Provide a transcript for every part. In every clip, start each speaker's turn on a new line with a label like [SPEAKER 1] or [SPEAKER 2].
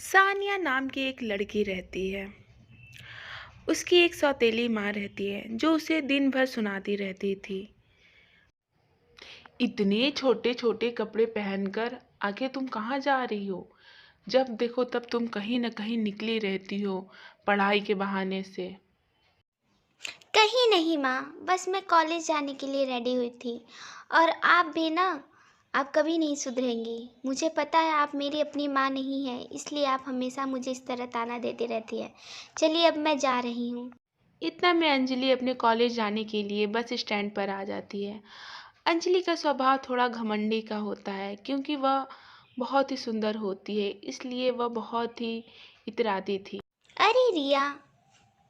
[SPEAKER 1] सानिया नाम की एक लड़की रहती है। उसकी एक सौतेली माँ रहती है जो उसे दिन भर सुनाती रहती थी।
[SPEAKER 2] इतने छोटे छोटे कपड़े पहनकर आगे तुम कहाँ जा रही हो? जब देखो तब तुम कहीं न कहीं निकली रहती हो पढ़ाई के बहाने से।
[SPEAKER 3] कहीं नहीं माँ, बस मैं कॉलेज जाने के लिए रेडी हुई थी। और आप भी ना, आप कभी नहीं सुधरेंगी। मुझे पता है आप मेरी अपनी माँ नहीं है, इसलिए आप हमेशा मुझे इस तरह ताना देती रहती है। चलिए अब मैं जा रही हूँ।
[SPEAKER 1] इतना में अंजलि अपने कॉलेज जाने के लिए बस स्टैंड पर आ जाती है। अंजलि का स्वभाव थोड़ा घमंडी का होता है क्योंकि वह बहुत ही सुंदर होती है, इसलिए वह बहुत ही इतराती थी।
[SPEAKER 3] अरे रिया,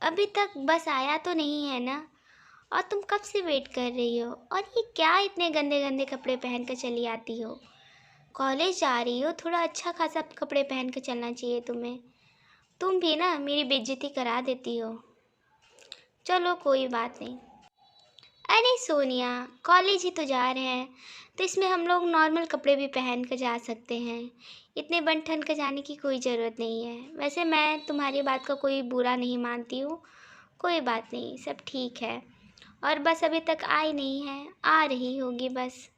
[SPEAKER 3] अभी तक बस आया तो नहीं है ना? और तुम कब से वेट कर रही हो? और ये क्या इतने गंदे गंदे कपड़े पहन कर चली आती हो? कॉलेज जा रही हो, थोड़ा अच्छा खासा कपड़े पहन कर चलना चाहिए तुम्हें। तुम भी ना मेरी बेइज्जती करा देती हो। चलो कोई बात नहीं। अरे सोनिया, कॉलेज ही तो जा रहे हैं, तो इसमें हम लोग नॉर्मल कपड़े भी पहन कर जा सकते हैं। इतने बन ठन कर जाने की कोई ज़रूरत नहीं है। वैसे मैं तुम्हारी बात का कोई बुरा नहीं मानती हूँ। कोई बात नहीं, सब ठीक है। और बस अभी तक आई नहीं है, आ रही होगी बस।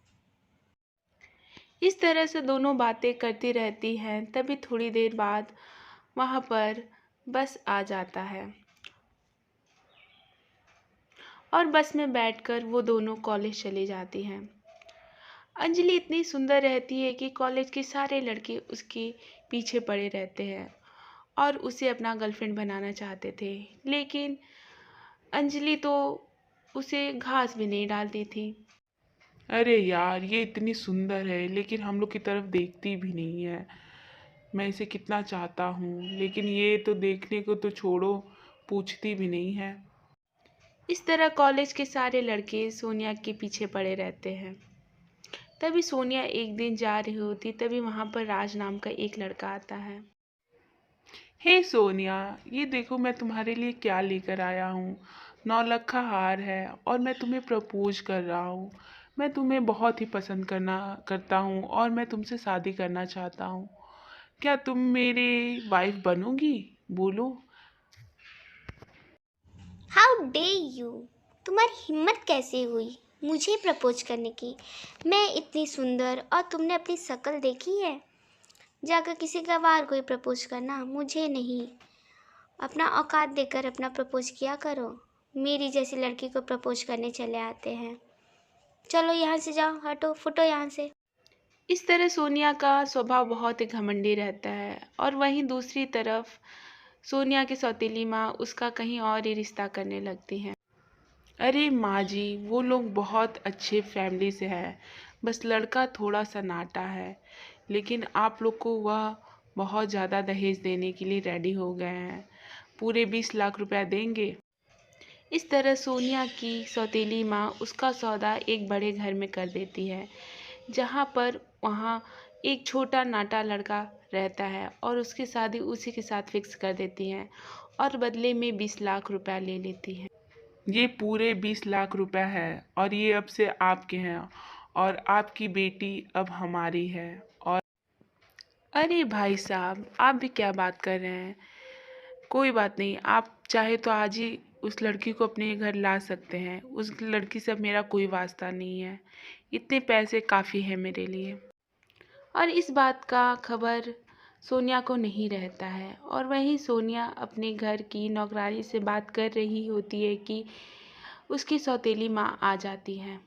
[SPEAKER 1] इस तरह से दोनों बातें करती रहती हैं। तभी थोड़ी देर बाद वहाँ पर बस आ जाता है और बस में बैठकर वो दोनों कॉलेज चली जाती हैं। अंजलि इतनी सुंदर रहती है कि कॉलेज के सारे लड़के उसके पीछे पड़े रहते हैं और उसे अपना गर्लफ्रेंड बनाना चाहते थे, लेकिन अंजलि तो उसे घास भी नहीं डालती थी।
[SPEAKER 2] अरे यार, ये इतनी सुंदर है लेकिन हम लोग की तरफ देखती भी नहीं है। मैं इसे कितना चाहता हूँ लेकिन ये तो देखने को तो छोड़ो, पूछती भी नहीं है।
[SPEAKER 1] इस तरह कॉलेज के सारे लड़के सोनिया के पीछे पड़े रहते हैं। तभी सोनिया एक दिन जा रही होती, तभी वहाँ पर राज नाम का एक लड़का आता है।
[SPEAKER 2] हे सोनिया, ये देखो मैं तुम्हारे लिए क्या लेकर आया हूँ। 9 लख हार है और मैं तुम्हें प्रपोज कर रहा हूँ। मैं तुम्हें बहुत ही पसंद करता हूँ और मैं तुमसे शादी करना चाहता हूँ। क्या तुम मेरे वाइफ बनोगी? बोलो।
[SPEAKER 3] हाउ डे यू, तुम्हारी हिम्मत कैसे हुई मुझे प्रपोज करने की? मैं इतनी सुंदर और तुमने अपनी शक्ल देखी है? जाकर किसी गंवार को ही प्रपोज करना, मुझे नहीं। अपना औकात देकर अपना प्रपोज किया करो। मेरी जैसी लड़की को प्रपोज करने चले आते हैं। चलो यहाँ से जाओ, हटो फुटो यहाँ से।
[SPEAKER 1] इस तरह सोनिया का स्वभाव बहुत ही घमंडी रहता है और वहीं दूसरी तरफ सोनिया की सौतेली माँ उसका कहीं और ही रिश्ता करने लगती हैं।
[SPEAKER 2] अरे माँ जी, वो लोग बहुत अच्छे फैमिली से है, बस लड़का थोड़ा सा नाटा है। लेकिन आप लोग को वह बहुत ज़्यादा दहेज देने के लिए रेडी हो गए हैं। पूरे 20 लाख रुपया देंगे।
[SPEAKER 1] इस तरह सोनिया की सौतेली माँ उसका सौदा एक बड़े घर में कर देती है, जहाँ पर वहाँ एक छोटा नाटा लड़का रहता है और उसकी शादी उसी के साथ फिक्स कर देती हैं और बदले में 20 लाख रुपया ले लेती हैं।
[SPEAKER 2] ये पूरे 20 लाख रुपया है और ये अब से आपके हैं और आपकी बेटी अब हमारी है। और
[SPEAKER 1] अरे भाई साहब, आप भी क्या बात कर रहे हैं? कोई बात नहीं, आप चाहे तो आज ही उस लड़की को अपने घर ला सकते हैं। उस लड़की से अब मेरा कोई वास्ता नहीं है। इतने पैसे काफ़ी है मेरे लिए। और इस बात का खबर सोनिया को नहीं रहता है और वहीं सोनिया अपने घर की नौकरानी से बात कर रही होती है कि उसकी सौतेली माँ आ जाती है।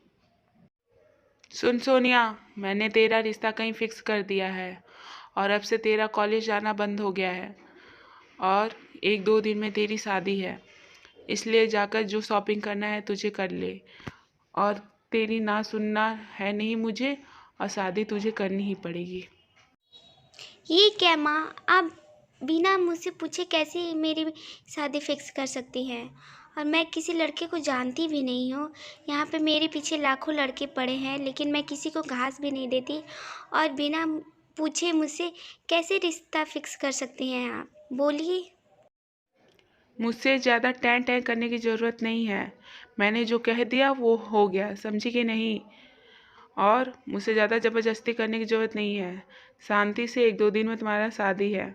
[SPEAKER 2] सुन सोनिया, मैंने तेरा रिश्ता कहीं फिक्स कर दिया है और अब से तेरा कॉलेज जाना बंद हो गया है और 1-2 दिन में तेरी शादी है। इसलिए जाकर जो शॉपिंग करना है तुझे कर ले और तेरी ना सुनना है नहीं मुझे, और शादी तुझे करनी ही पड़ेगी।
[SPEAKER 3] ये क्या माँ, आप बिना मुझसे पूछे कैसे मेरी शादी फिक्स कर सकती हैं? और मैं किसी लड़के को जानती भी नहीं हूँ। यहाँ पे मेरे पीछे लाखों लड़के पड़े हैं, लेकिन मैं किसी को घास भी नहीं देती। और बिना पूछे मुझसे कैसे रिश्ता फिक्स कर सकती हैं आप? बोलिए।
[SPEAKER 2] मुझसे ज़्यादा टैं टैं करने की ज़रूरत नहीं है। मैंने जो कह दिया वो हो गया, समझी कि नहीं? और मुझसे ज़्यादा ज़बरदस्ती करने की ज़रूरत नहीं है। शांति से 1-2 दिन में तुम्हारा शादी है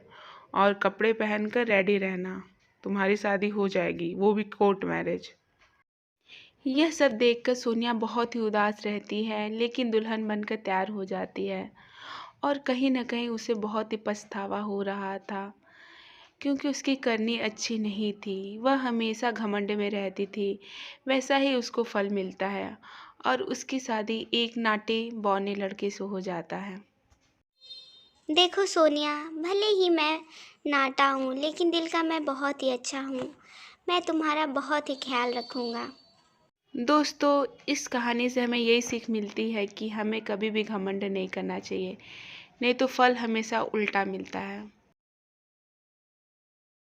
[SPEAKER 2] और कपड़े पहनकर रेडी रहना, तुम्हारी शादी हो जाएगी, वो भी कोर्ट मैरिज।
[SPEAKER 1] यह सब देखकर सोनिया बहुत ही उदास रहती है, लेकिन दुल्हन बनकर तैयार हो जाती है और कहीं न कहीं उसे बहुत ही पछतावा हो रहा था, क्योंकि उसकी करनी अच्छी नहीं थी। वह हमेशा घमंड में रहती थी, वैसा ही उसको फल मिलता है और उसकी शादी एक नाटे बौने लड़के से हो जाता है।
[SPEAKER 3] देखो सोनिया, भले ही मैं नाटा हूँ लेकिन दिल का मैं बहुत ही अच्छा हूँ। मैं तुम्हारा बहुत ही ख्याल रखूँगा।
[SPEAKER 1] दोस्तों, इस कहानी से हमें यही सीख मिलती है कि हमें कभी भी घमंड नहीं करना चाहिए, नहीं तो फल हमेशा उल्टा मिलता है।